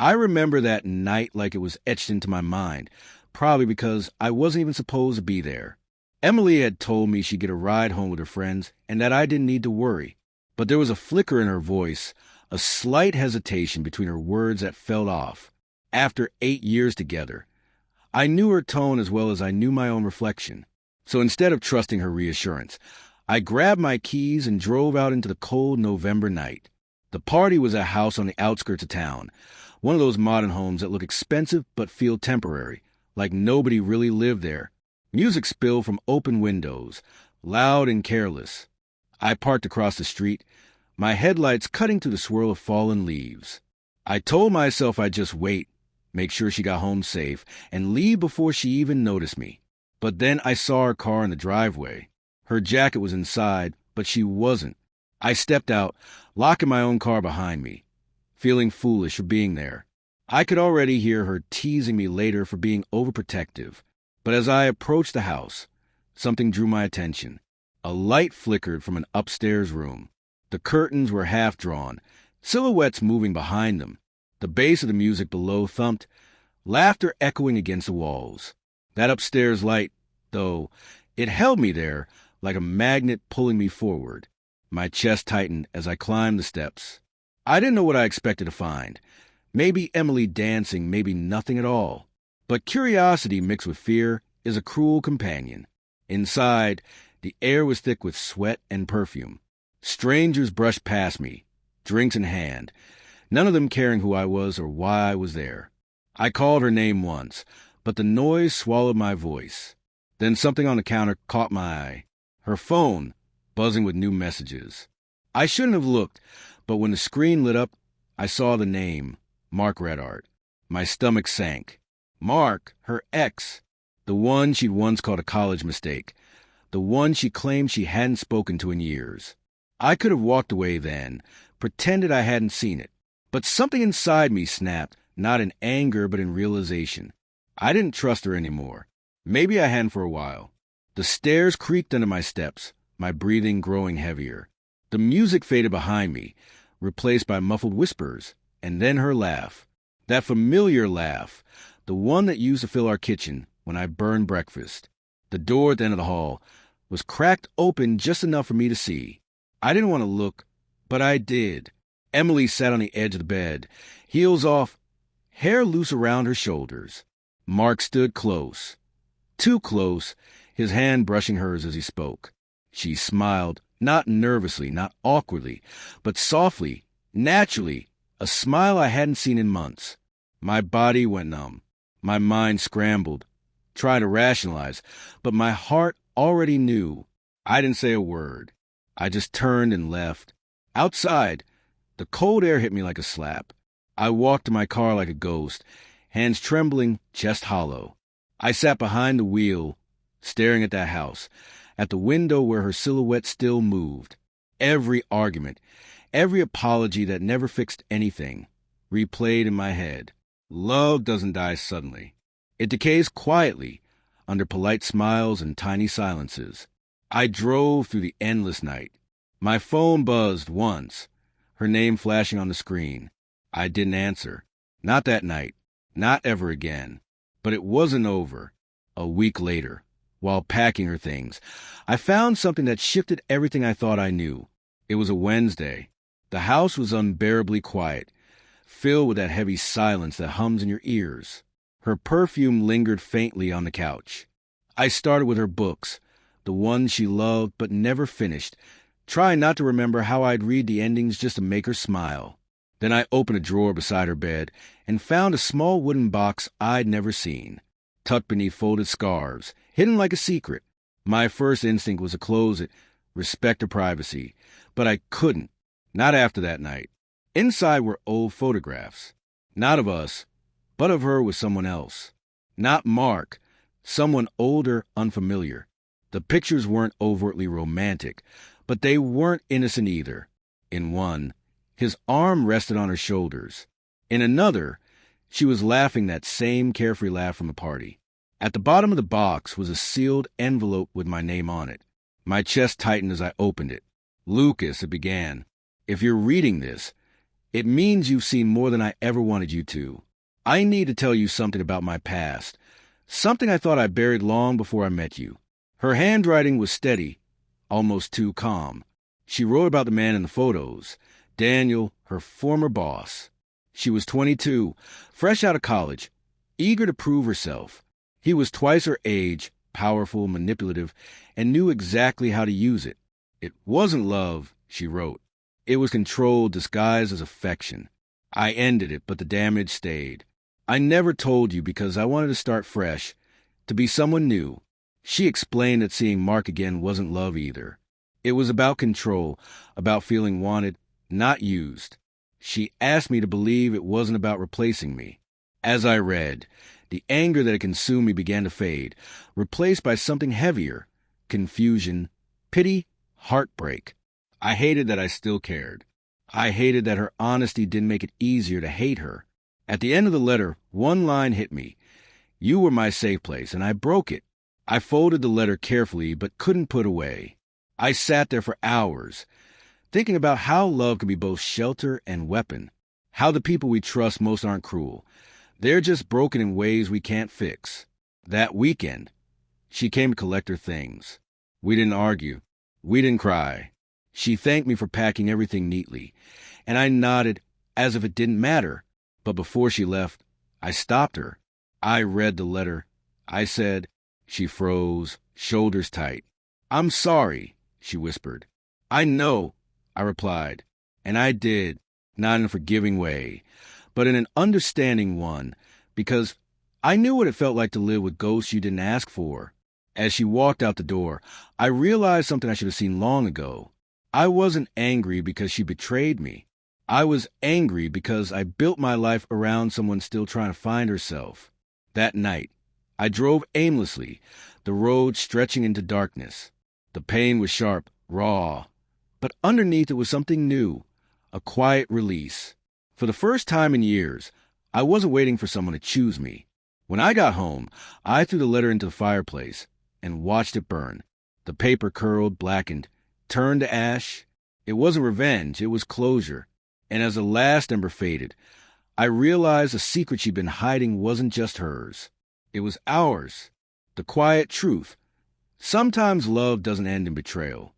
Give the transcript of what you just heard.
I remember that night like it was etched into my mind, probably because I wasn't even supposed to be there. Emily had told me she'd get a ride home with her friends and that I didn't need to worry. But there was a flicker in her voice, a slight hesitation between her words that fell off. After 8 years together, I knew her tone as well as I knew my own reflection. So instead of trusting her reassurance, I grabbed my keys and drove out into the cold November night. The party was a house on the outskirts of town, one of those modern homes that look expensive but feel temporary, like nobody really lived there. Music spilled from open windows, loud and careless. I parked across the street, my headlights cutting through the swirl of fallen leaves. I told myself I'd just wait, make sure she got home safe, and leave before she even noticed me. But then I saw her car in the driveway. Her jacket was inside, but she wasn't. I stepped out, locking my own car behind me, feeling foolish for being there. I could already hear her teasing me later for being overprotective. But as I approached the house, something drew my attention. A light flickered from an upstairs room. The curtains were half drawn, silhouettes moving behind them. The bass of the music below thumped, laughter echoing against the walls. That upstairs light, though, it held me there like a magnet pulling me forward. My chest tightened as I climbed the steps. I didn't know what I expected to find. Maybe Emily dancing, maybe nothing at all. But curiosity mixed with fear is a cruel companion. Inside, the air was thick with sweat and perfume. Strangers brushed past me, drinks in hand, none of them caring who I was or why I was there. I called her name once, but the noise swallowed my voice. Then something on the counter caught my eye. Her phone, buzzing with new messages. I shouldn't have looked, but when the screen lit up, I saw the name, Mark Redart. My stomach sank. Mark, her ex, the one she'd once called a college mistake, the one she claimed she hadn't spoken to in years. I could have walked away then, pretended I hadn't seen it. But something inside me snapped, not in anger but in realization. I didn't trust her anymore. Maybe I hadn't for a while. The stairs creaked under my steps, my breathing growing heavier. The music faded behind me, replaced by muffled whispers, and then her laugh. That familiar laugh, the one that used to fill our kitchen when I burned breakfast. The door at the end of the hall was cracked open just enough for me to see. I didn't want to look, but I did. Emily sat on the edge of the bed, heels off, hair loose around her shoulders. Mark stood close. Too close, his hand brushing hers as he spoke. She smiled, not nervously, not awkwardly, but softly, naturally, a smile I hadn't seen in months. My body went numb. My mind scrambled, trying to rationalize, but my heart already knew. I didn't say a word. I just turned and left. Outside, the cold air hit me like a slap. I walked to my car like a ghost, hands trembling, chest hollow. I sat behind the wheel, staring at that house, at the window where her silhouette still moved. Every argument, every apology that never fixed anything, replayed in my head. Love doesn't die suddenly. It decays quietly, under polite smiles and tiny silences. I drove through the endless night. My phone buzzed once, her name flashing on the screen. I didn't answer. Not that night. Not ever again. But it wasn't over. A week later, while packing her things, I found something that shifted everything I thought I knew. It was a Wednesday. The house was unbearably quiet, filled with that heavy silence that hums in your ears. Her perfume lingered faintly on the couch. I started with her books, the ones she loved but never finished, trying not to remember how I'd read the endings just to make her smile. Then I opened a drawer beside her bed and found a small wooden box I'd never seen, tucked beneath folded scarves, hidden like a secret. My first instinct was to close it, respect her privacy, but I couldn't, not after that night. Inside were old photographs, not of us, but of her with someone else. Not Mark, someone older, unfamiliar. The pictures weren't overtly romantic, but they weren't innocent either. In one, his arm rested on her shoulders. In another, she was laughing that same carefree laugh from a party. At the bottom of the box was a sealed envelope with my name on it. My chest tightened as I opened it. Lucas, it began. If you're reading this, It means you've seen more than I ever wanted you to. I need to tell you something about my past, something I thought I buried long before I met you." Her handwriting was steady, almost too calm. She wrote about the man in the photos, Daniel, her former boss. She was 22, fresh out of college, eager to prove herself. He was twice her age, powerful, manipulative, and knew exactly how to use it. "It wasn't love," she wrote. "It was control disguised as affection. I ended it, but the damage stayed. I never told you because I wanted to start fresh, to be someone new." She explained that seeing Mark again wasn't love either. It was about control, about feeling wanted, not used. She asked me to believe it wasn't about replacing me. As I read, the anger that had consumed me began to fade, replaced by something heavier: confusion, pity, heartbreak. I hated that I still cared. I hated that her honesty didn't make it easier to hate her. At the end of the letter, one line hit me. "You were my safe place, and I broke it." I folded the letter carefully, but couldn't put away. I sat there for hours, thinking about how love can be both shelter and weapon, how the people we trust most aren't cruel. They're just broken in ways we can't fix. That weekend, she came to collect her things. We didn't argue. We didn't cry. She thanked me for packing everything neatly, and I nodded as if it didn't matter. But before she left, I stopped her. I read the letter. I said. She froze, shoulders tight. "I'm sorry," she whispered. "I know," I replied. And I did, not in a forgiving way, but in an understanding one, because I knew what it felt like to live with ghosts you didn't ask for. As she walked out the door, I realized something I should have seen long ago. I wasn't angry because she betrayed me. I was angry because I built my life around someone still trying to find herself. That night, I drove aimlessly, the road stretching into darkness. The pain was sharp, raw, but underneath it was something new, a quiet release. For the first time in years, I wasn't waiting for someone to choose me. When I got home, I threw the letter into the fireplace and watched it burn. The paper curled, blackened, turned to ash. It wasn't revenge, it was closure. And as the last ember faded, I realized the secret she'd been hiding wasn't just hers. It was ours. The quiet truth. Sometimes love doesn't end in betrayal.